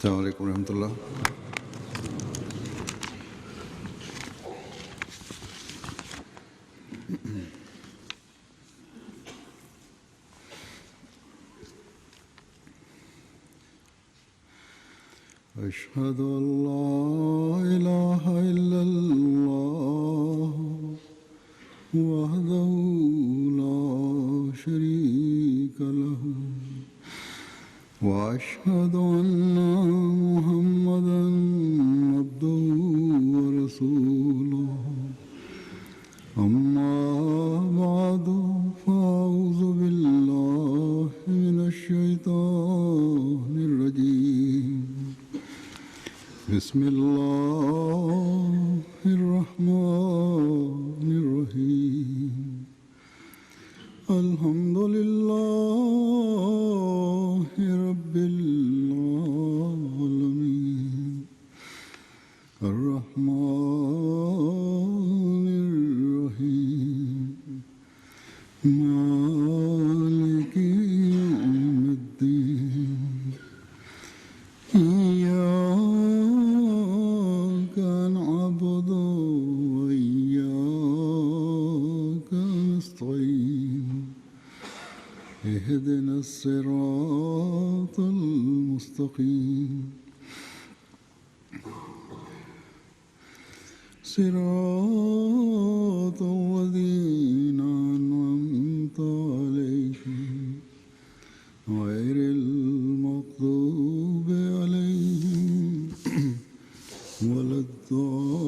السلام عليكم ورحمة الله. أشهد أن لا إله إلا الله وحده لا شريك له وأشهد أن محمدا عبده ورسوله أما بعد فأعوذ بالله من الشيطان الرجيم بسم الله الرحمن الرحيم الحمد لله رب العالمين الرحمن الرحيم مالك يوم الدين إياك نعبد وإياك نستعين اهدنا الصراط المستقيم صراط الذين أنعمت عليهم غير المغضوب عليهم ولا الضالين.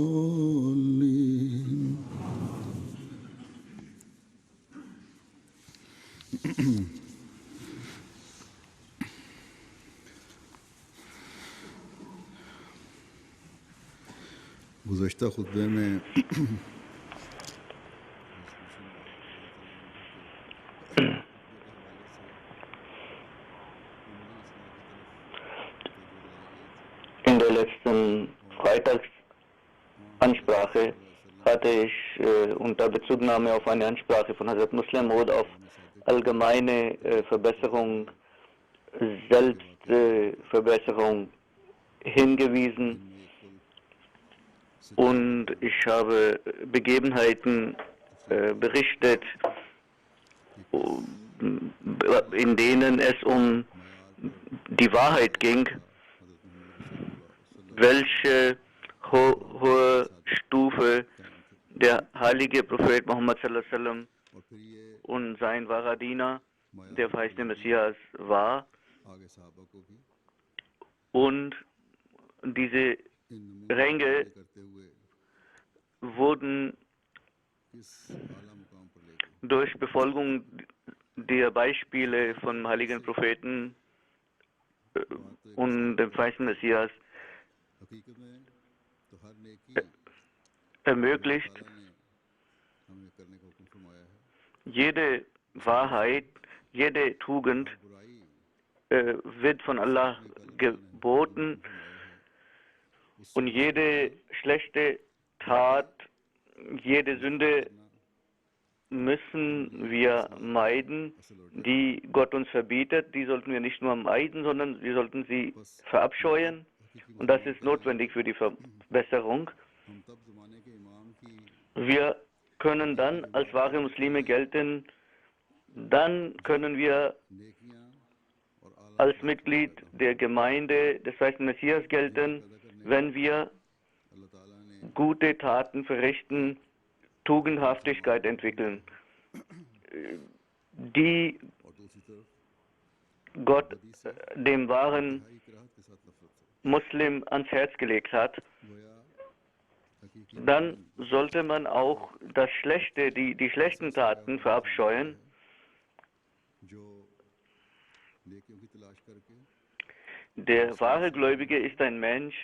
गुज़श्ता खुतबे में In der letzten Freitagsansprache hatte ich unter Bezugnahme auf eine Ansprache von Hazrat Muslim Maud auf allgemeine Verbesserung, Selbstverbesserung hingewiesen und ich habe Begebenheiten berichtet, in denen es um die Wahrheit ging, welche hohe Stufe der heilige Prophet Muhammad sallallahu alaihi wasallam und sein wahrer Diener, der verheißene Messias, war. Und diese Ränge wurden durch Befolgung der Beispiele vom heiligen Propheten und dem verheißenen Messias ermöglicht. Jede Wahrheit, jede Tugend wird von Allah geboten und jede schlechte Tat, jede Sünde müssen wir meiden, die Gott uns verbietet. Die sollten wir nicht nur meiden, sondern wir sollten sie verabscheuen. Und das ist notwendig für die Verbesserung. Wir können dann als wahre Muslime gelten, dann können wir als Mitglied der Gemeinde des verheißenen Messias gelten, wenn wir gute Taten verrichten, Tugendhaftigkeit entwickeln, die Gott dem wahren Muslim ans Herz gelegt hat. Dann sollte man auch das Schlechte, die schlechten Taten verabscheuen. Der wahre Gläubige ist ein Mensch,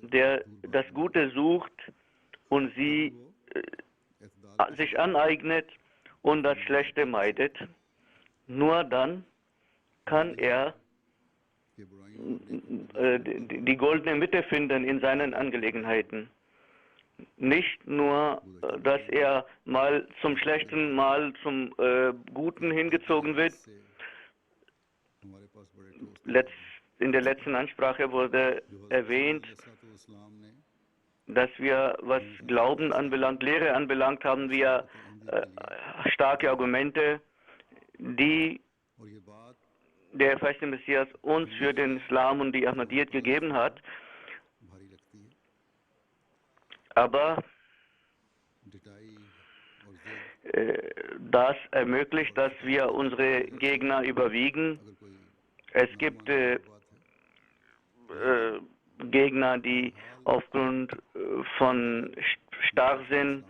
der das Gute sucht und sich aneignet und das Schlechte meidet. Nur dann kann er die goldene Mitte finden in seinen Angelegenheiten. Nicht nur, dass er mal zum Schlechten, mal zum Guten hingezogen wird. in der letzten Ansprache wurde जो हज़रत erwähnt, अलैहिस्सलाम ने dass wir, was Glauben anbelangt, Lehre anbelangt, haben wir starke Argumente, die और ये बात der verheißene Messias uns für den Islam und die Ahmadiyyat gegeben hat. भारी लगती है Aber डिटाई और ज़िद das ermöglicht, dass wir unsere Gegner überwiegen. अगर कोई Es gibt बात है Gegner, die aufgrund von Starrsinn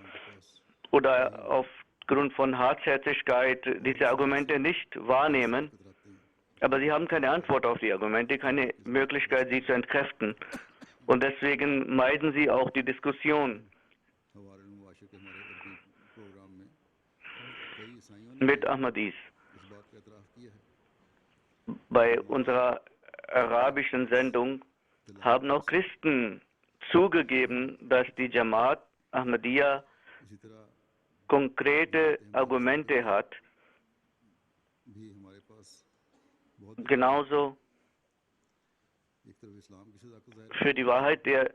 oder aufgrund von Hartherzigkeit diese Argumente nicht wahrnehmen. कतराते हैं Aber sie haben keine Antwort auf die Argumente, keine Möglichkeit, sie zu entkräften. Und deswegen meiden sie auch die Diskussion. हमारे मुबाशिर के हमारे अरबी प्रोग्राम में कई ईसाइयों ने Mit Ahmadis. इस बात का एतराफ़ किया है Bei unserer arabischen Sendung haben auch Christen zugegeben, dass die Jamaat Ahmadiyya इसी तरह konkrete Argumente hat. भी हमारे पास बहुत Genauso एक तरफ इस्लाम की सदाकत ज़ाहिर für die Wahrheit der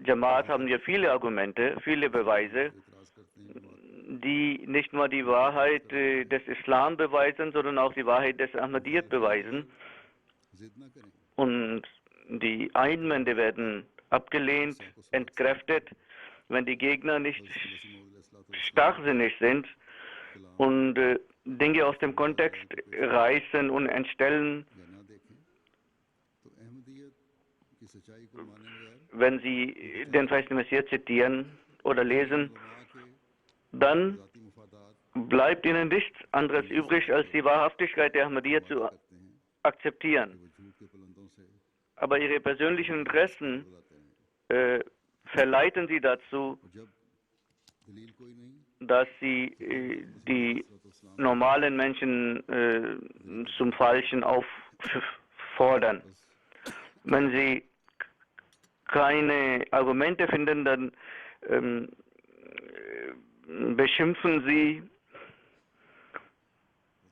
Jamaat haben wir viele Argumente, viele Beweise, इतराज़ करते हैं जमात die nicht nur die Wahrheit des Islam beweisen, sondern auch die Wahrheit des Ahmadiyyat beweisen. ज़िद ना करें Und die Einwände werden abgelehnt, entkräftet, wenn die Gegner nicht starrsinnig sind und Dinge aus dem Kontext reißen und entstellen, या ना देखें तो अहमदियत की सच्चाई को माने बगैर wenn sie den verheißenen Messias zitieren oder lesen, उलमा के dann ज़ाती मुफादात bleibt ihnen nichts anderes übrig, als die Wahrhaftigkeit der Ahmadiyya zu करते हैं akzeptieren. वो झूठ के पलंदों से Aber ihre persönlichen Interessen बुलाते हैं verleiten sie dazu, और जब दलील कोई नहीं dass sie die normalen Menschen zum Falschen auffordern. Wenn sie keine Argumente finden, dann beschimpfen sie.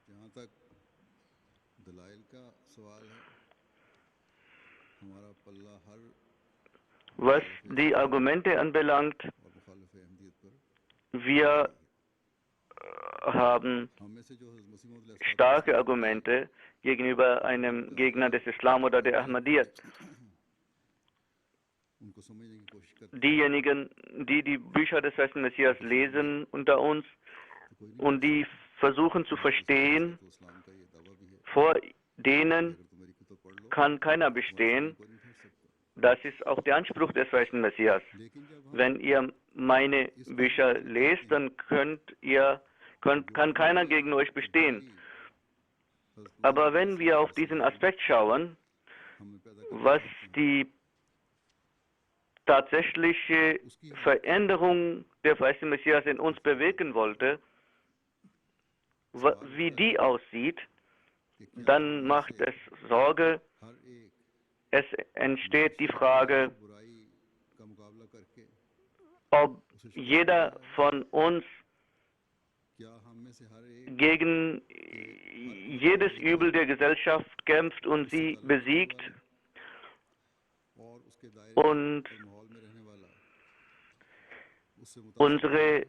जहाँ तक दलाइल का सवाल है हमारा पल्ला हर Was die Argumente anbelangt, और मुखालिफ अहमदियत पर wir haben हम में से जो हज़रत मसीह मौद starke Argumente gegenüber einem Gegner des Islam oder der Ahmadiyyat. उनको समझने की कोशिश करते Diejenigen, die die Bücher des Heißen Messias lesen unter uns und die versuchen zu verstehen, तो इस्लाम का ये दावा भी है vor denen अगर तुम मेरी कुतुब पढ़ लो kann keiner bestehen. कोई नहीं ठहर सकता Das ist auch der Anspruch des Heißen Messias. लेकिन जब हम Wenn ihr meine Bücher lest, dann kann keiner gegen euch bestehen. Aber wenn wir auf diesen Aspekt schauen, हमें पैदा was die tatsächliche Veränderung der verheißene Messias in uns bewirken wollte, wie die aussieht, dann macht es Sorge. हर एक Es entsteht die Frage, बुराई का मुकाबला करके ob jeder von uns क्या हम में से हर एक gegen jedes Übel der Gesellschaft kämpft und sie besiegt और उसके दायरे und और माहौल में रहने वाला उससे मुताबिक unsere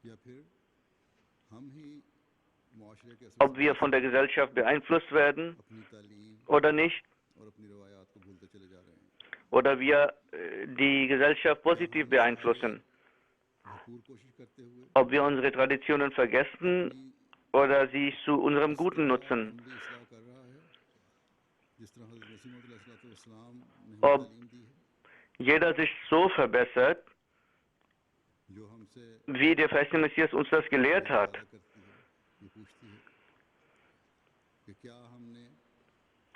या फिर हम ही मुआशरे के असर ob wir von der Gesellschaft beeinflusst werden अपनी तालीम oder nicht, और अपनी रवायात को भूलते चले जा रहे हैं oder wir die Gesellschaft positiv beeinflussen, भरपूर कोशिश करते हुए ob wir unsere Traditionen vergessen oder sie zu unserem Guten nutzen, भी इसलाह कर रहा है जिस तरह हज़रत मसीह मौद अलैहिस्सलाम ने हमें ob तालीम दी है jeder sich so verbessert, जो हमसे wie der verheißene Messias uns das gelehrt hat. करती है ये पूछती है कि क्या हमने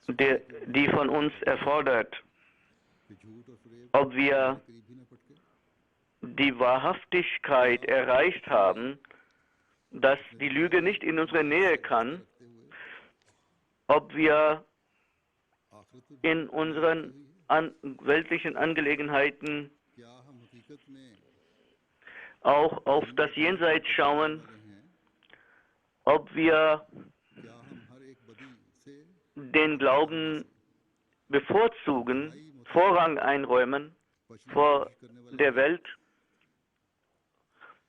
Die von uns erfordert, कि झूठ और फरेब ob wir के करीब भी न पटके die Wahrhaftigkeit erreicht haben, dass die Lüge nicht in unsere Nähe kann, रखते हुए ob wir आखिरत पर in unseren weltlichen Angelegenheiten क्या हम हकीकत में auch auf das Jenseits schauen, रहे हैं ob wir क्या हम हर एक बदी से den Glauben bevorzugen, Vorrang einräumen vor der Welt,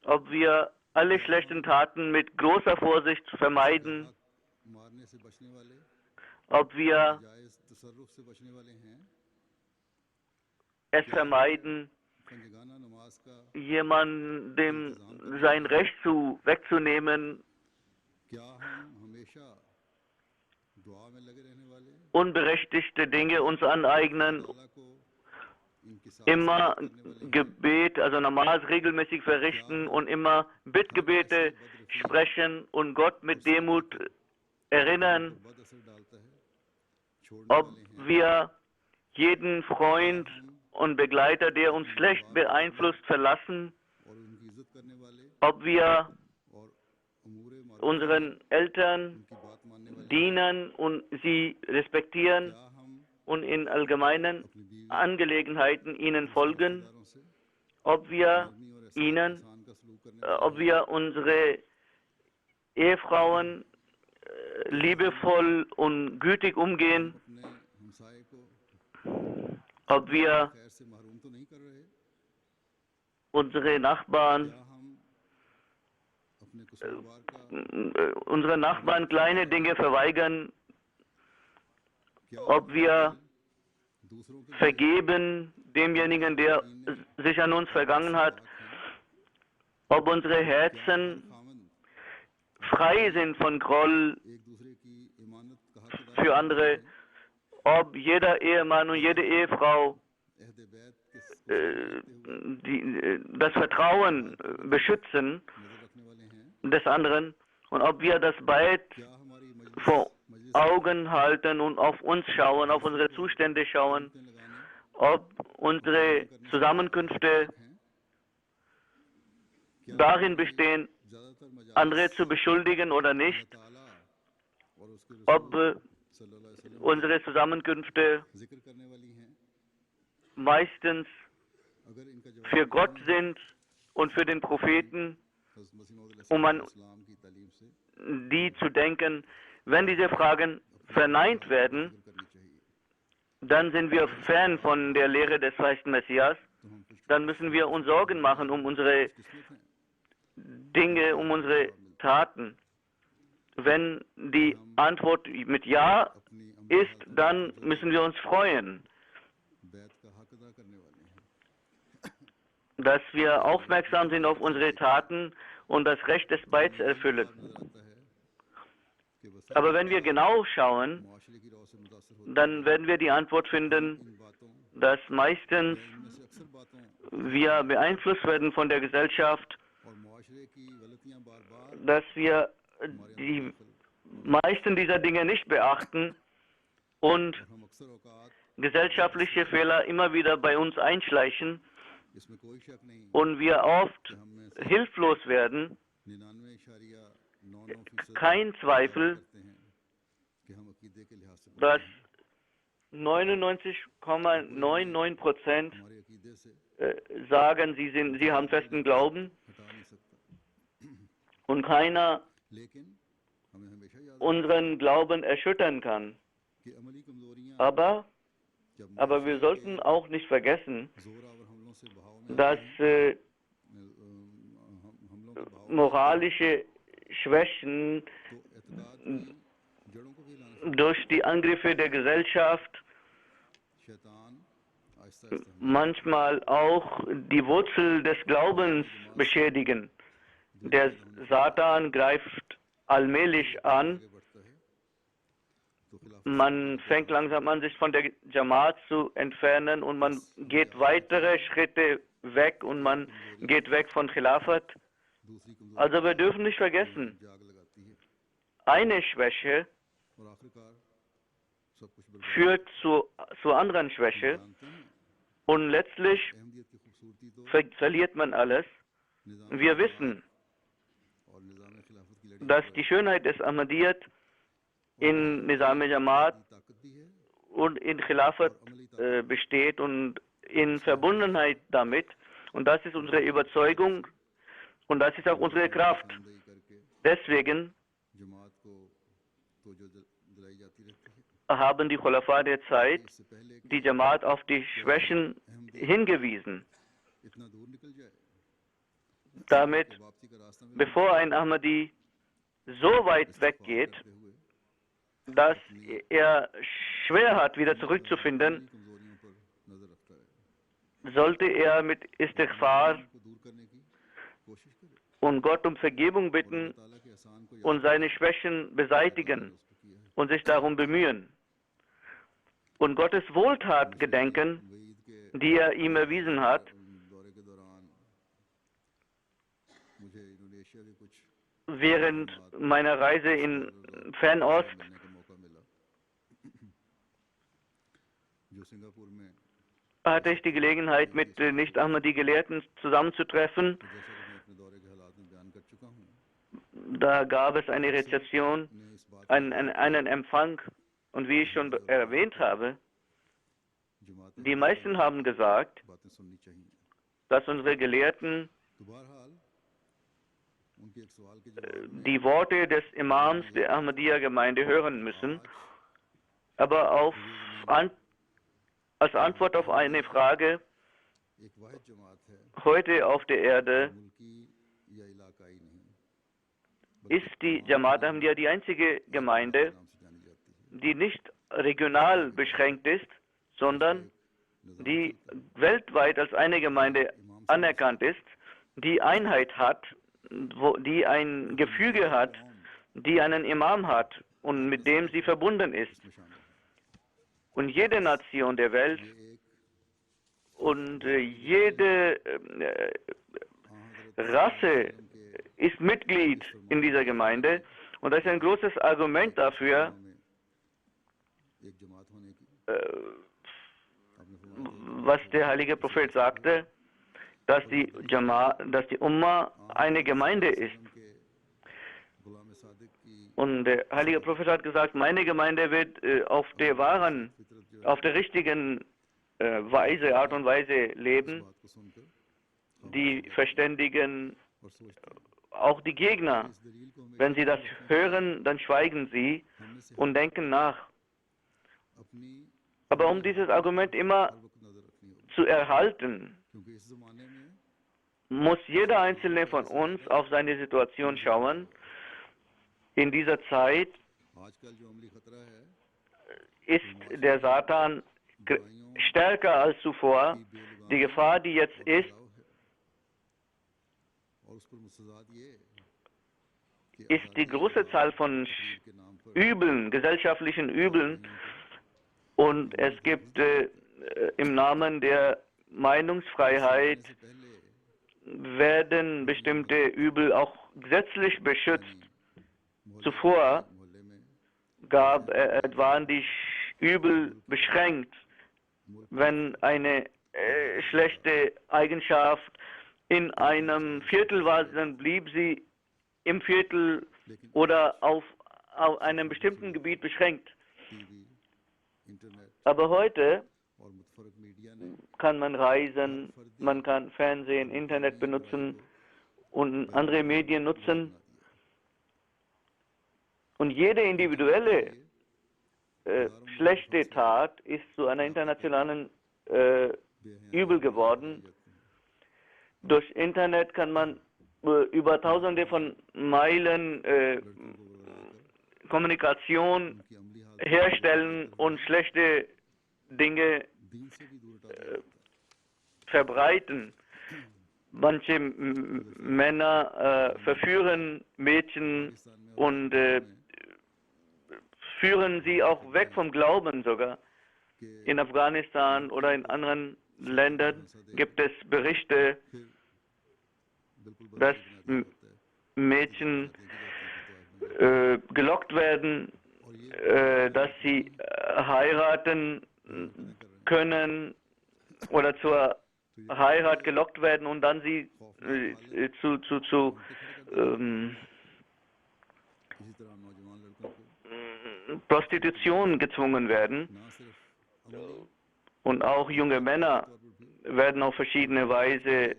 ob wir alle schlechten Taten mit großer Vorsicht vermeiden, ob wir es vermeiden, jemandem sein Recht wegzunehmen, unberechtigte Dinge uns aneignen, immer Gebet, also Namaz regelmäßig verrichten und immer Bittgebete sprechen und Gott mit Demut erinnern, ob wir jeden Freund und Begleiter, der uns schlecht beeinflusst, verlassen, ob wir unseren Eltern dienen und sie respektieren und in allgemeinen Angelegenheiten ihnen folgen, ob wir unsere Ehefrauen liebevoll und gütig umgehen, ob wir unseren Nachbarn kleine Dinge verweigern, ob wir vergeben demjenigen, der sich an uns vergangen hat, ob unsere Herzen frei sind von Groll für andere, ob jeder Ehemann und jede Ehefrau das Vertrauen beschützen des anderen und ob wir das Beit vor Augen halten und auf uns schauen, auf unsere Zustände schauen, ob unsere Zusammenkünfte darin bestehen, andere zu beschuldigen oder nicht, ob unsere Zusammenkünfte meistens für Gott sind und für den Propheten, um an die zu denken. Wenn diese Fragen verneint werden, dann sind wir fern von der Lehre des verheißten Messias. Dann müssen wir uns Sorgen machen um unsere Dinge, um unsere Taten. Wenn die Antwort mit Ja ist, dann müssen wir uns freuen, dass wir aufmerksam sind auf unsere Taten und das Recht des Beits erfüllen. Aber wenn wir genau schauen, dann werden wir die Antwort finden, dass meistens wir beeinflusst werden von der Gesellschaft, dass wir die meisten dieser Dinge nicht beachten und gesellschaftliche Fehler immer wieder bei uns einschleichen und wir oft hilflos werden. Kein Zweifel, dass 99,99% sagen, sie haben festen Glauben und keiner unseren Glauben erschüttern kann. Aber wir sollten auch nicht vergessen, dass moralische Schwächen durch die Angriffe der Gesellschaft manchmal auch die Wurzel des Glaubens beschädigen. Der Satan greift allmählich an. Man fängt langsam an, sich von der Jamaat zu entfernen und man geht weitere Schritte weg und man geht weg von Khilafat. Also wir dürfen nicht vergessen, eine Schwäche führt zur anderen Schwäche und letztlich verliert man alles. Wir wissen, dass die Schönheit des Ahmadiyyat in Nizam-e-Jamaat und in Khilafat besteht und in Verbundenheit damit. Und das ist unsere Überzeugung und das ist auch unsere Kraft. Deswegen haben die Khulafa der Zeit die Jamaat auf die Schwächen hingewiesen. Damit, bevor ein Ahmadi so weit weggeht, dass er schwer hat, wieder zurückzufinden, sollte er mit Istighfar und Gott um Vergebung bitten und seine Schwächen beseitigen und sich darum bemühen. Und Gottes Wohltat gedenken, die er ihm erwiesen hat, während meiner Reise in Fernost hatte ich die Gelegenheit, mit Nicht-Ahmadi-Gelehrten zusammenzutreffen. Da gab es eine Rezeption, einen Empfang. Und wie ich schon erwähnt habe, die meisten haben gesagt, dass unsere Gelehrten die Worte des Imams der Ahmadiyya-Gemeinde hören müssen. Aber als Antwort auf eine Frage, heute auf der Erde ist die Jamaat Ahmadiyya die einzige Gemeinde, die nicht regional beschränkt ist, sondern die weltweit als eine Gemeinde anerkannt ist, die Einheit hat, die ein Gefüge hat, die einen Imam hat und mit dem sie verbunden ist. Und jede Nation der Welt und jede Rasse ist Mitglied in dieser Gemeinde. Und das ist ein großes Argument dafür, was der heilige Prophet sagte, dass die Umma eine Gemeinde ist. Und der heilige Prophet hat gesagt, meine Gemeinde wird auf der richtigen Art und Weise leben. Die Verständigen, auch die Gegner, wenn sie das hören, dann schweigen sie und denken nach. Aber um dieses Argument immer zu erhalten, muss jeder Einzelne von uns auf seine Situation schauen. In dieser Zeit ist der Satan stärker als zuvor. Die Gefahr, die jetzt ist die große Zahl von Übeln, gesellschaftlichen Übeln. Und es gibt im Namen der Meinungsfreiheit werden bestimmte Übel auch gesetzlich beschützt. Zuvor waren die Übel beschränkt. Wenn eine schlechte Eigenschaft in einem Viertel war, dann blieb sie im Viertel oder auf einem bestimmten Gebiet beschränkt. Aber heute kann man reisen, man kann Fernsehen, Internet benutzen und andere Medien nutzen. Und jede individuelle schlechte Tat ist zu einer internationalen Übel geworden. Durch Internet kann man über Tausende von Meilen Kommunikation herstellen und schlechte Dinge verbreiten. Manche Männer verführen Mädchen und führen sie auch weg vom Glauben sogar. In Afghanistan oder in anderen Ländern gibt es Berichte, dass Mädchen gelockt werden, dass sie heiraten können oder zur Heirat gelockt werden und dann sie zu Prostitution gezwungen werden. Und auch junge Männer werden auf verschiedene Weise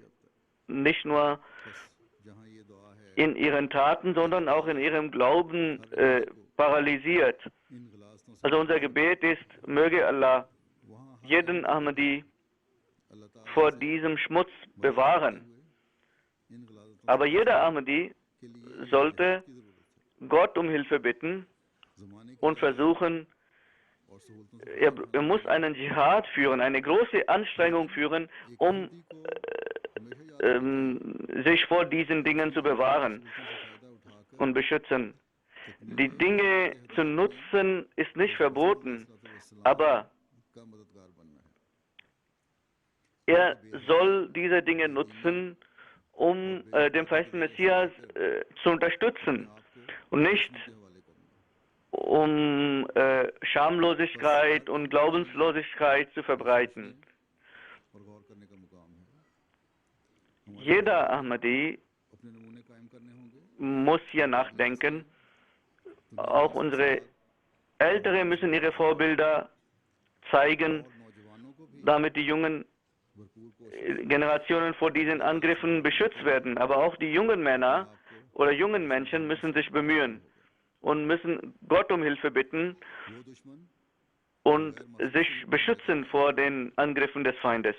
nicht nur in ihren Taten, sondern auch in ihrem Glauben paralysiert. Also unser Gebet ist, möge Allah वहाँ jeden Ahmadi अल्लाह ताला vor diesem Schmutz bewahren. इन गलाजतों Aber jeder Ahmadi के लिए sollte की जरूरत है Gott um Hilfe bitten जमाने की und versuchen, और सहूलतों से er muss einen Dschihad führen, eine große Anstrengung führen, एक um यहूदी को हमेशा याद sich vor diesen Dingen zu bewahren सहूलतों से फायदा उठाकर und beschützen. Die Dinge zu nutzen ist nicht verboten, aber का मददगार बनना है er soll diese Dinge nutzen, um den verheißten Messias zu unterstützen und nicht के हवाले करना um Schamlosigkeit und Glaubenslosigkeit zu verbreiten. और गौर करने का मुकाम है Jeder Ahmadi अपने नमूने कायम करने होंगे muss hier nachdenken. Auch unsere Ältere müssen ihre Vorbilder zeigen, और नौजवानों को भी damit die jungen भरपूर कोशिश Generationen vor diesen Angriffen beschützt werden. Aber auch die jungen Männer oder jungen Menschen müssen sich bemühen und müssen Gott um Hilfe bitten वो दुश्मन und sich beschützen vor den Angriffen des Feindes.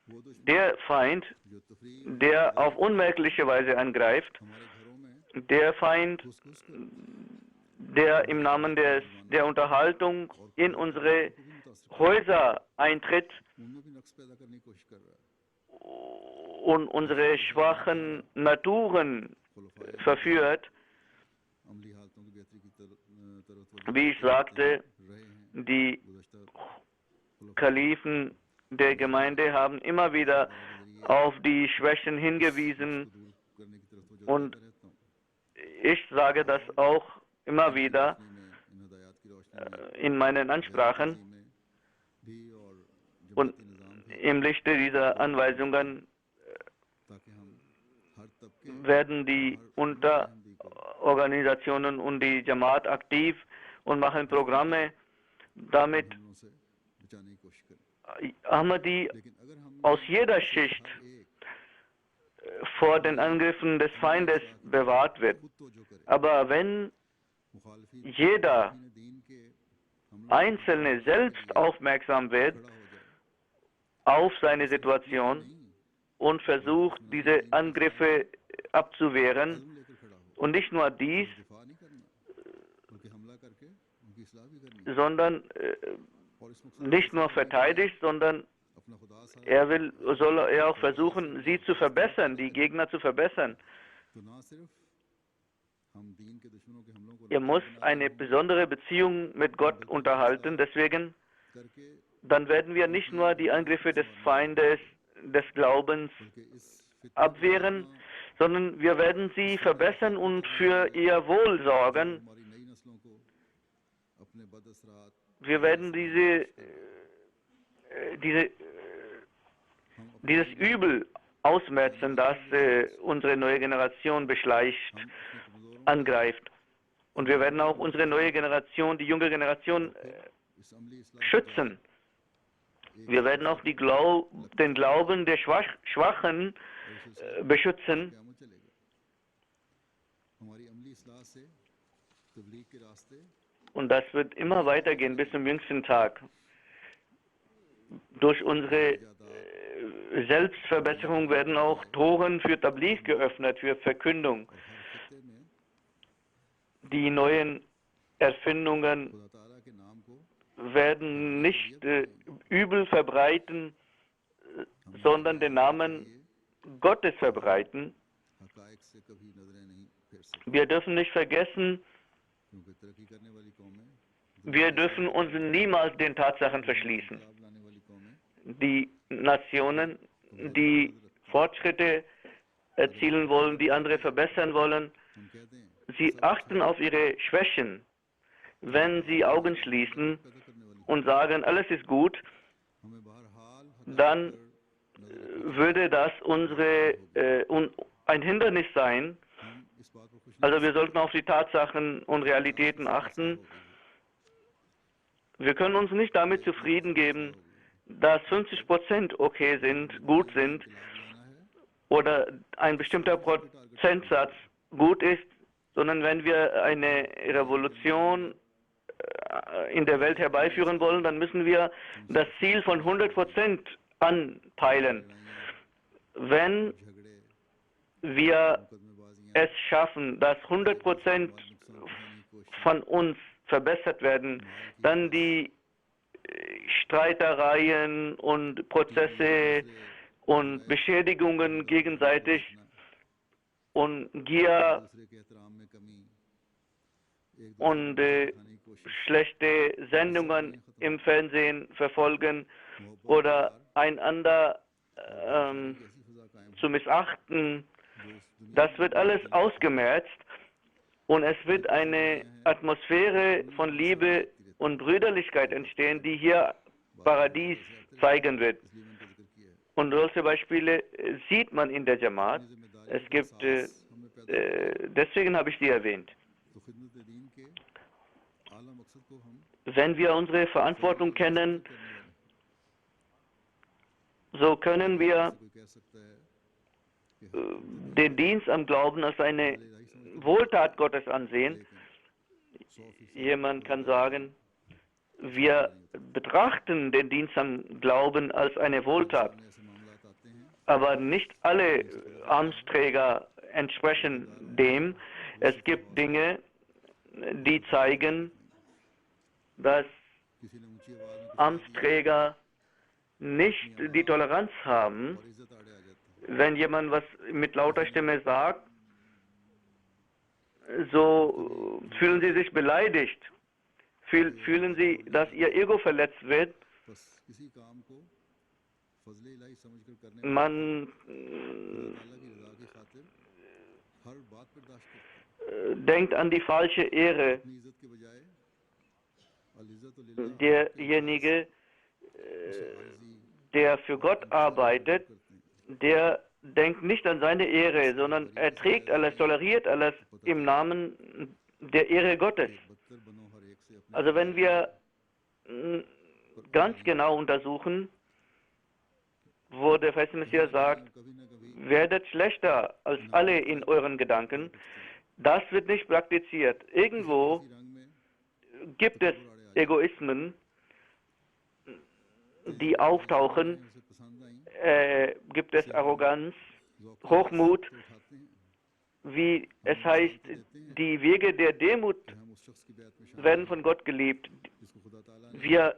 वो दुश्मन Der Feind, जो तफरीह der auf unmerkliche Weise angreift, हमारे घरों में der Feind, घुस घुस कर der im Namen der Unterhaltung in unsere को भी मुतासर Häuser eintritt उनमें भी नक्स पैदा करने की कोशिश कर रहा है und unsere schwachen Naturen verführt. अमली हालतों की बेहतरी की तरफ Wie ich sagte, रहे हैं die गुज़श्ता Kalifen der Gemeinde haben immer wieder auf die Schwächen hingewiesen दूर करने की तरफ तवज्जो und देता रहता हूँ ich sage das auch immer wieder इन हदायत की रोशनी in meinen Ansprachen में भी और und जमाती निज़ाम im Lichte dieser Anweisungen ताकि हम हर तबके werden die Unterorganisationen und die Jamaat aktiv und machen Programme, damit हमलों से बचाने की कोशिश करें Ahmadi लेकिन अगर हम aus jeder Schicht एक vor den Angriffen des Feindes bewahrt wird. खुद तवज्जो करें Aber wenn मुखालिफी jeder दीन के हमलों Einzelne selbst aufmerksam wird खड़ा हो जाए auf seine Situation नहीं und versucht, diese Angriffe abzuwehren, कदम लेकर खड़ा हो und nicht nur dies, दिफा नहीं करना बल्कि हमला करके उनकी इस्लाह भी करनी है sondern और इस मकसद nicht nur verteidigt, sondern अपना खुदा सा soll er auch versuchen, sie zu verbessern, die Gegner zu verbessern. तो ना सिर्फ हम दीन के दुश्मनों के हमलों को Er muss eine besondere Beziehung mit Gott unterhalten, deswegen करके dann werden wir nicht nur die Angriffe des Feindes des Glaubens बल्कि इस फितरत abwehren, sondern wir werden sie verbessern und für ihr Wohl sorgen. हमारी नई नस्लों को अपने बदअसरात Wir werden dieses Übel ausmerzen, das unsere neue Generation beschleicht, angreift. Und wir werden auch unsere neue Generation, die junge Generation इस अमली इस्लाह schützen. Wir werden auch den Glauben der Schwachen beschützen. क़यामत चलेगा हमारी अमली इस्लाह से तबलीग के रास्ते Und das wird immer weitergehen bis zum jüngsten Tag. Durch unsere Selbstverbesserung werden auch Toren für Tabligh geöffnet, für Verkündung. खत्ते में Die neuen Erfindungen खुदा ताला के नाम को werden nicht Übel verbreiten, sondern den Namen Gottes verbreiten. हकायक से कभी नजरें नहीं फेर सकते Wir dürfen nicht vergessen, क्योंकि तरक्की करने वाली कौमें wir dürfen uns niemals den Tatsachen verschließen. लाभ लाने वाली कौमें Die Nationen, die Fortschritte erzielen wollen, die andere verbessern wollen, हम कहते हैं sie achten auf ihre Schwächen. Wenn sie Augen schließen पैदा करने वाली und sagen, alles ist gut, हमें बहरहाल dann würde das ein Hindernis sein. हम इस बात पर खुश Also wir sollten auf die Tatsachen und Realitäten achten. Wir können uns nicht damit zufrieden geben, dass 50% okay sind, gut sind, oder ein bestimmter Prozentsatz gut ist, sondern wenn wir eine Revolution, in der Welt herbeiführen wollen, dann müssen wir das Ziel von 100% anpeilen. Wenn wir es schaffen, dass 100% von uns verbessert werden, dann die Streitereien und Prozesse und Beschädigungen gegenseitig und Gier und schlechte Sendungen im Fernsehen verfolgen oder einander zu missachten, das wird alles ausgemerzt und es wird eine Atmosphäre von Liebe und Brüderlichkeit entstehen, die hier Paradies zeigen wird. Und solche Beispiele sieht man in der Jamaat. Es gibt, deswegen habe ich die erwähnt. Wenn wir unsere Verantwortung kennen, so können wir den Dienst am Glauben als eine Wohltat Gottes ansehen. Jemand kann sagen, wir betrachten den Dienst am Glauben als eine Wohltat, aber nicht alle Amtsträger entsprechen dem. Es gibt Dinge, die zeigen, dass Amtsträger nicht die Toleranz haben, wenn jemand was mit lauter Stimme sagt, so fühlen sie sich beleidigt, fühlen sie, dass ihr Ego verletzt wird. Man denkt an die falsche Ehre. Derjenige, der für Gott arbeitet, der denkt nicht an seine Ehre, sondern er trägt alles, toleriert alles im Namen der Ehre Gottes. Also wenn wir ganz genau untersuchen, wo der Feste Messias sagt, werdet schlechter als alle in euren Gedanken, das wird nicht praktiziert. Irgendwo gibt es Egoismen, die auftauchen, gibt es Arroganz, Hochmut, wie es heißt, die Wege der Demut werden von Gott geliebt. Wir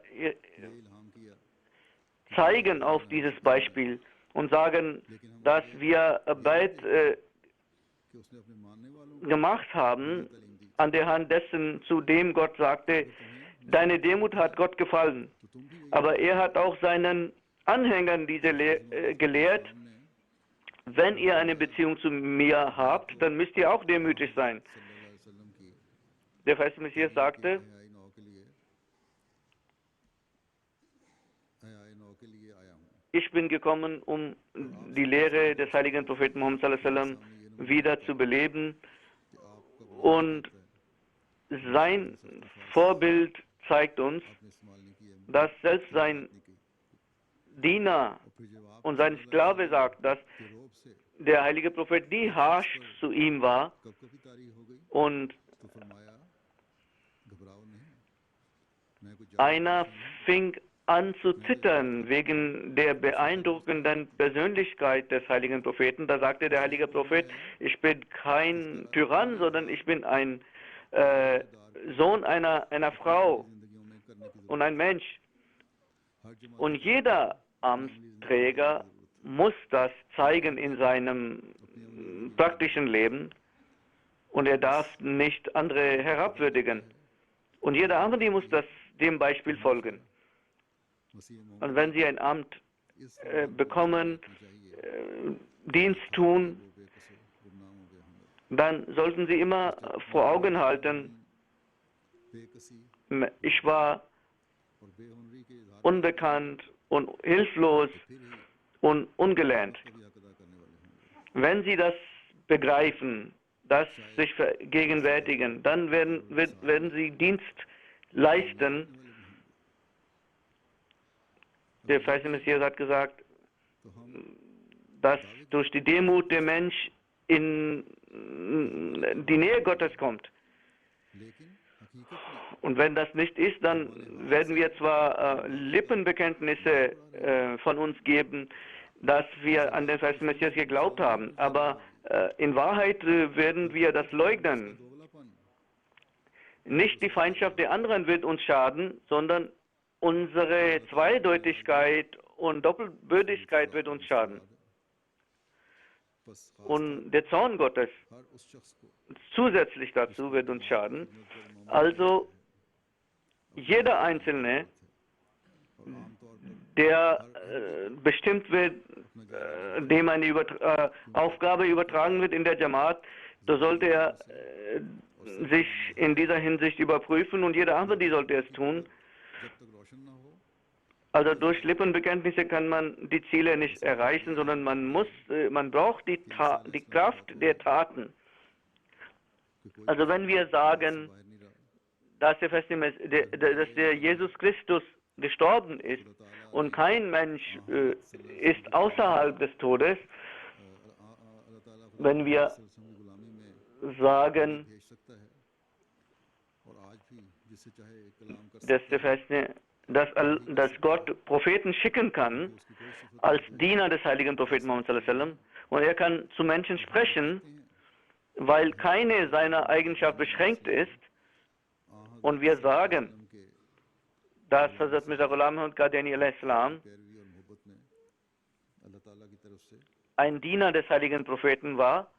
zeigen auf dieses Beispiel und sagen, dass wir Arbeit gemacht haben, an der Hand dessen, zu dem Gott sagte, deine Demut hat Gott gefallen. Aber er hat auch seinen Anhängern diese gelehrt, wenn ihr eine Beziehung zu mir habt, dann müsst ihr auch demütig sein. Der Feste Messias sagte, ich bin gekommen, um die Lehre des heiligen Propheten Muhammad sallallahu alaihi wasallam wieder zu beleben, und sein Vorbild zeigt uns, dass selbst sein Diener und sein Sklave sagt, dass der heilige Prophet nie harsch zu ihm war, und einer fing an zu zittern wegen der beeindruckenden Persönlichkeit des heiligen Propheten. Da sagte der heilige Prophet, ich bin kein Tyrann, sondern ich bin ein Sohn einer Frau und ein Mensch. Und jeder Amtsträger muss das zeigen in seinem praktischen Leben, und er darf nicht andere herabwürdigen. Und jeder andere muss dem Beispiel folgen. Und wenn Sie ein Amt bekommen, Dienst tun, dann sollten Sie immer vor Augen halten, ich war unbekannt und hilflos und ungelernt. Wenn Sie das begreifen, das sich vergegenwärtigen, dann werden Sie Dienst leisten. Der Feste Messias hat gesagt, dass durch die Demut der Mensch in die Nähe Gottes kommt. Und wenn das nicht ist, dann werden wir zwar Lippenbekenntnisse von uns geben, dass wir an den festen Messias geglaubt haben, aber in Wahrheit werden wir das leugnen. Nicht die Feindschaft der anderen wird uns schaden, sondern unsere Zweideutigkeit und Doppelbödigkeit wird uns schaden. Und der Zorn Gottes zusätzlich dazu wird uns schaden. Also jeder Einzelne, der bestimmt wird, dem eine Aufgabe übertragen wird in der Jamaat, da sollte er sich in dieser Hinsicht überprüfen und jeder Ahmadi sollte es tun. Also durch Lippenbekenntnisse kann man die Ziele nicht erreichen, sondern man braucht die Kraft der Taten. Also wenn wir sagen, dass der Jesus Christus gestorben ist und kein Mensch ist außerhalb des Todes, wenn wir sagen, dass Gott Propheten schicken kann als Diener des heiligen Propheten Muhammad sallallahu alaihi wasallam, und er kann zu Menschen sprechen, weil keine seiner Eigenschaft beschränkt ist, und wir sagen, dass Hazrat Mirza Ghulam Ahmad Qadiani alaihi salam ein Diener des heiligen Propheten war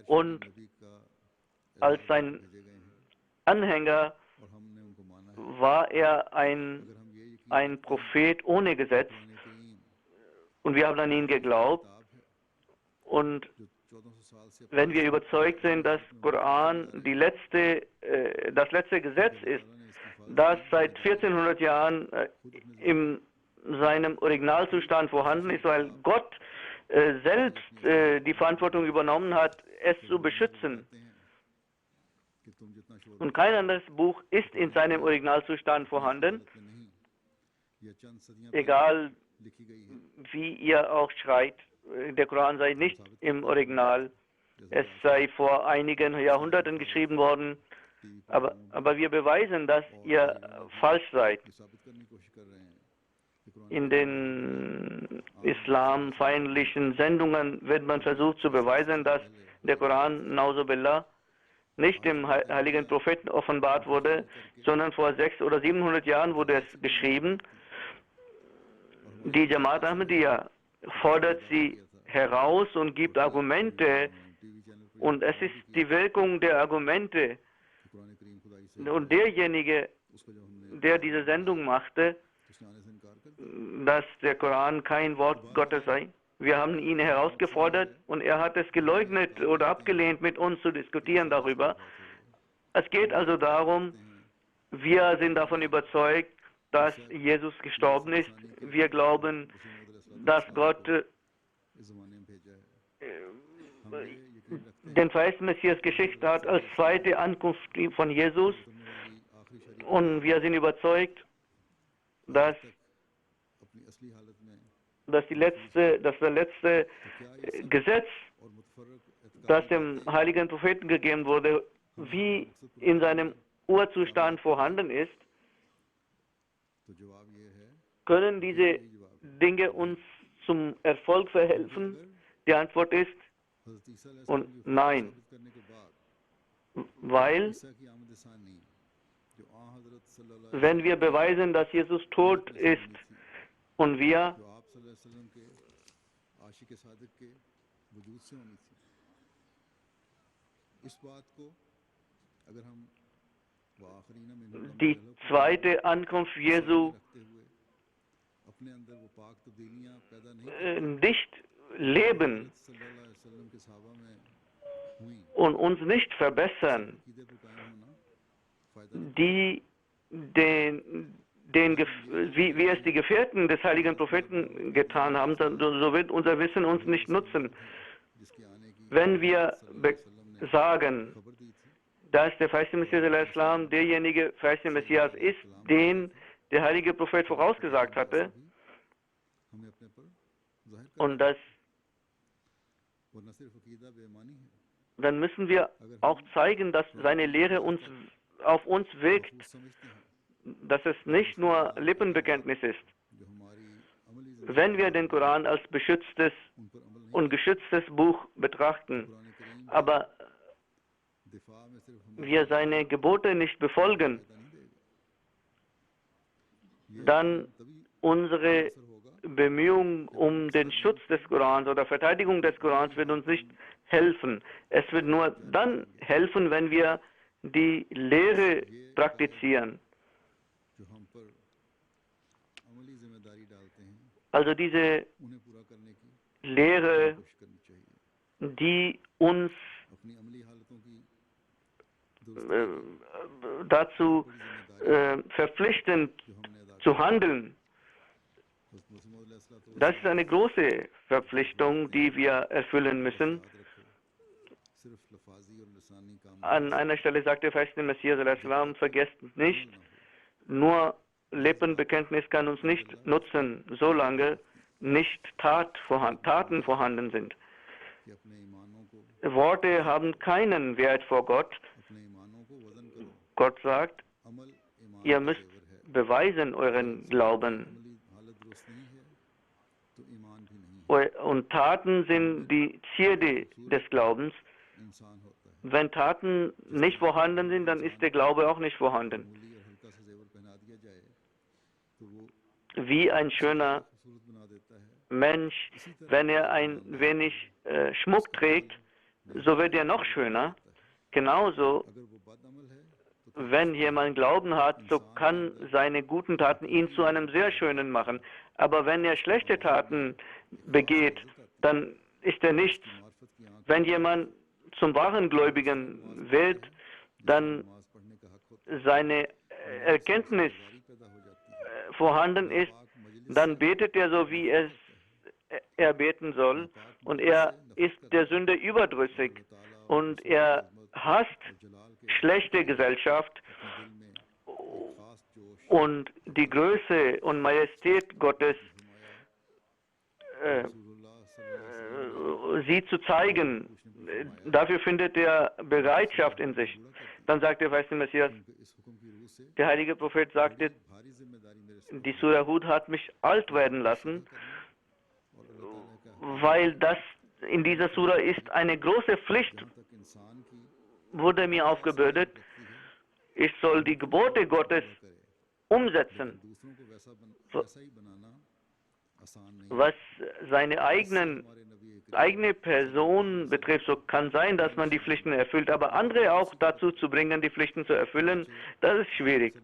und als sein Anhänger war er ein Prophet ohne Gesetz, und wir haben an ihn geglaubt. Und wenn wir überzeugt sind, dass Koran das letzte Gesetz ist, das seit 1400 Jahren in seinem Originalzustand vorhanden ist, weil Gott selbst die Verantwortung übernommen hat, es zu beschützen. Und kein anderes Buch ist in seinem Originalzustand vorhanden, egal wie ihr auch schreit. Der Koran sei nicht im Original. Es sei vor einigen Jahrhunderten geschrieben worden, aber wir beweisen, dass ihr falsch seid. In den islamfeindlichen Sendungen wird man versucht zu beweisen, dass der Koran, Nauzubillah, nicht dem heiligen Propheten offenbart wurde, sondern vor 600 oder 700 Jahren wurde es geschrieben. Die Jamaat Ahmadiyya fordert sie heraus und gibt Argumente, und es ist die Wirkung der Argumente. Und derjenige, der diese Sendung machte, dass der Koran kein Wort Gottes sei, wir haben ihn herausgefordert und er hat es geleugnet oder abgelehnt, mit uns zu diskutieren darüber. Es geht also darum, wir sind davon überzeugt, dass Jesus gestorben ist. Wir glauben, dass Gott den verheißten Messias geschickt hat als zweite Ankunft von Jesus. Und wir sind überzeugt, dass das letzte Gesetz, das dem heiligen Propheten gegeben wurde, wie in seinem Urzustand vorhanden ist. Können diese Dinge uns zum Erfolg verhelfen? Die Antwort ist und nein, weil wenn wir beweisen, dass Jesus tot ist und wir die zweite Ankunft Jesu nicht leben und uns nicht verbessern, wie es die Gefährten des heiligen Propheten getan haben, so wird unser Wissen uns nicht nutzen. Wenn wir sagen, dass der verheißte Messias al-Islam derjenige verheißte Messias ist, den der heilige Prophet vorausgesagt hatte, und dann müssen wir auch zeigen, dass seine Lehre uns auf uns wirkt, महफूज समझते हैं, dass es nicht nur Lippenbekenntnis ist. जो हमारी अमली जिंदगी Wenn wir den Koran als beschütztes उन पर अमल नहीं, und geschütztes Buch betrachten, Quran करीम aber दिफा में सिर्फ हमारा wir seine Gebote nicht befolgen, फायदा नहीं देगा। ये dann तभी unsere असर होगा Bemühung um den Schutz des Korans oder Verteidigung des Korans wird uns nicht helfen. Es wird nur dann helfen, wenn wir die Lehre praktizieren. जो हम पर अमली जिम्मेदारी डालते हैं, Also diese उन्हें पूरा करने की Lehre, कोशिश करनी चाहिए। die uns अपनी अमली हालतों की dazu verpflichtend जो हमने अदा zu handeln. हज़रत मुहम्मद अलैहिस्सलातु Das ist eine große Verpflichtung, die wir erfüllen müssen. याद रखो, सिर्फ लफाजी और लिसानी काम An einer Stelle sagt der verheißene Messias al-Islam, vergesst nicht, nur Lippenbekenntnis kann uns nicht nutzen, solange nicht Taten vorhanden sind. कि अपने ईमानों को Worte haben keinen Wert vor Gott. अपने ईमानों को वजन करो। Gott sagt, अमल ईमान ihr का müsst जेवर है। beweisen euren Glauben. अमली हालत दुरुस्त नहीं है तो ईमान भी नहीं है। Und Taten sind die Zierde des Glaubens. इंसान होता है, Wenn Taten nicht vorhanden sind, dann ist der Glaube auch nicht vorhanden. मूली और हल्का सा जेवर पहना दिया जाए तो वो Wie ein schöner खूबसूरत बना देता है। Mensch, wenn er ein wenig Schmuck trägt, so wird er noch schöner. Genauso, अगर वो बद अमल है तो wenn jemand Glauben hat, so kann seine guten Taten ihn zu einem sehr schönen machen. Aber wenn er schlechte Taten begeht, dann ist er nichts. मार्फत की आंख Wenn jemand zum wahren Gläubigen wird, dann नमाज पढ़ने का हक होता seine Erkenntnis है, पैदा हो जाती है। vorhanden ist, dann betet er so, wie er beten soll. Und er ist der Sünde überdrüssig. Und er hasst schlechte Gesellschaft. दिल में एक खास जोश Und die Größe und Majestät Gottes, रसूलुल्लाह सल्लल्लाहु sie zu zeigen, dafür findet er Bereitschaft in sich. Dann sagt der verheißene Messias, अलैहि वसल्लम इस हुक्म की रूह से der heilige Prophet sagte, भारी जिम्मेदारी मेरे sir die Surah Hud hat mich alt werden lassen, और अल्लाह ताला का weil das in dieser Surah ist eine große Pflicht, जहाँ तक इंसान की wurde mir aufgebürdet. Ich soll die Gebote Gottes umsetzen, दूसरों को वैसा ही बनाना आसान नहीं। was seine हमारे नबी eigene Person betrifft. So kann sein, dass man die Pflichten erfüllt, aber andere auch dazu zu bringen, die Pflichten zu erfüllen, das ist schwierig.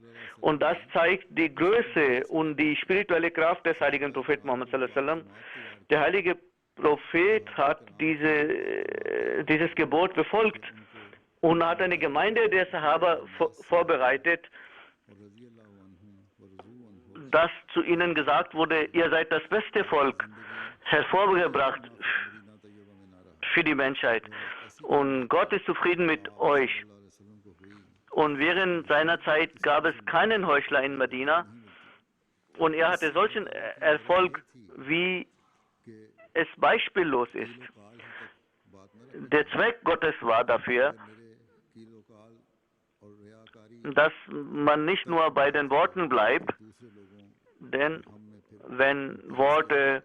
Und das zeigt die Größe und die spirituelle Kraft des heiligen Propheten Muhammad sallallahu alaihi wasallam. Der heilige Prophet hat dieses Gebot befolgt und hat eine Gemeinde der Sahaba vorbereitet, और रज़ी अल्लाह अन्हुम व रज़ू अन्हु dass zu ihnen gesagt wurde, ihr seid das beste Volk, hervorgebracht Medina Tayyiba में ना रहा। für die Menschheit. Und Gott ist zufrieden mit euch. सल्लल्लाहु अलैहि वसल्लम को हुई Und während seiner Zeit gab es keinen Heuchler in Medina. Und er hatte solchen Erfolg, wie कि es beispiellos ist. काल तक बात न रहे, Der Zweck Gottes war dafür, मेरे कीलो काल और रियाकारी dass man nicht nur bei den Worten bleibt, दूसरे लोगों denn हम में फिर wenn Worte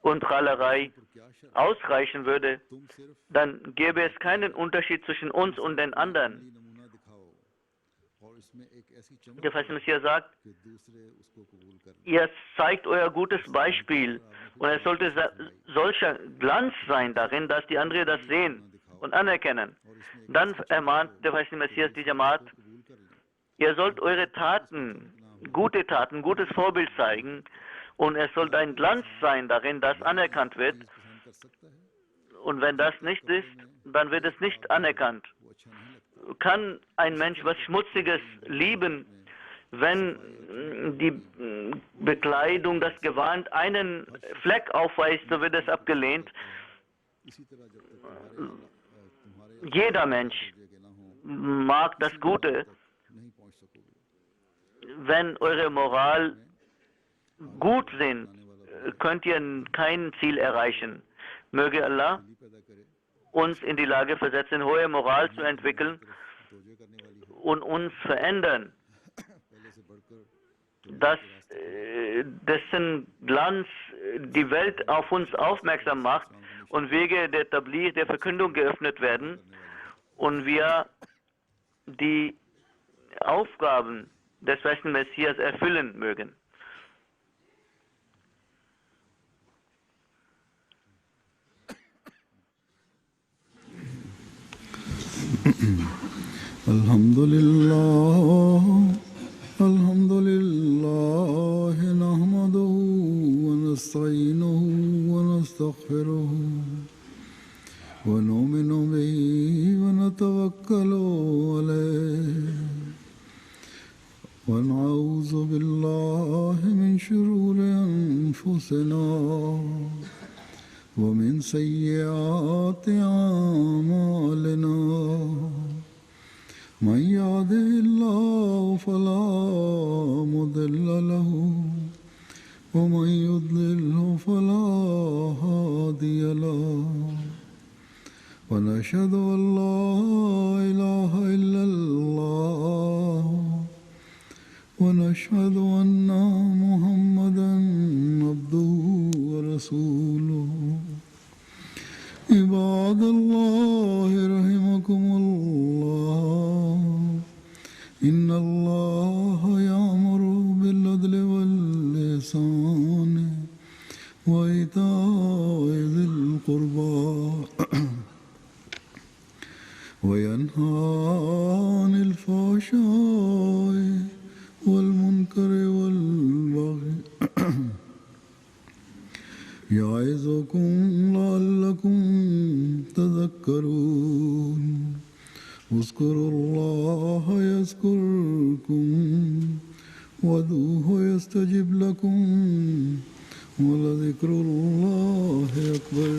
und Prahlerei क्या शर्त, ausreichen würde, तुम सिर्फ dann gäbe es keinen Unterschied zwischen uns und den anderen. Ali नमूना दिखाओ और इसमें एक ऐसी चमक Der Verheißene Messias sagt, कि दूसरे उसको कबूल कर लें। ihr zeigt euer gutes Beispiel und es sollte solcher Glanz sein darin, dass die anderen das sehen und anerkennen. Dann ermahnt der Verheißene Messias die Jamaat, कबूल कर लें। ihr sollt eure Taten, gutes Vorbild zeigen und es sollte ein Glanz sein darin, das anerkannt wird. पसंद कर सकता है Und wenn das nicht ist, dann wird es nicht anerkannt. वो अच्छा नहीं लगता। Kann ein Mensch was Schmutziges lieben, wenn die Bekleidung, das Gewand einen Fleck aufweist, so wird es abgelehnt. इसी तरह जब तक तुम्हारे Jeder Mensch जगह ना हो mag das Gute. नहीं पहुंच सकोगे। Wenn eure Moral gut sind, könnt ihr kein Ziel erreichen. Möge Allah दिली पैदा करे uns in die Lage versetzen, hohe Moral zu entwickeln und uns verändern, dass dessen Glanz die Welt auf uns aufmerksam macht und Wege der Tabligh, der Verkündung geöffnet werden und wir die Aufgaben des festen Messias erfüllen mögen. Alhamdulillah, alhamdulillah, nahmaduhu wa nasta'inuhu wa nastaghfiruhu wa nu'minu bihi wa natawakkalu alayhi wa na'udhu billahi min shururi anfusina wa min sayyiati a'malina. من يهده الله فلا مضل له ومن يضلله فلا هادي له ونشهد أن لا إله إلا الله ونشهد أن محمدا عبده ورسوله. عباد الله رحمكم الله، إن الله يأمر بالعدل والإحسان وإيتاء ذي القربى وينهى عن الفحشاء والمنكر والبغي يعظكم لعلكم تذكرون. اذكروا الله يذكركم وادعوه يستجب لكم ولذكر الله أكبر.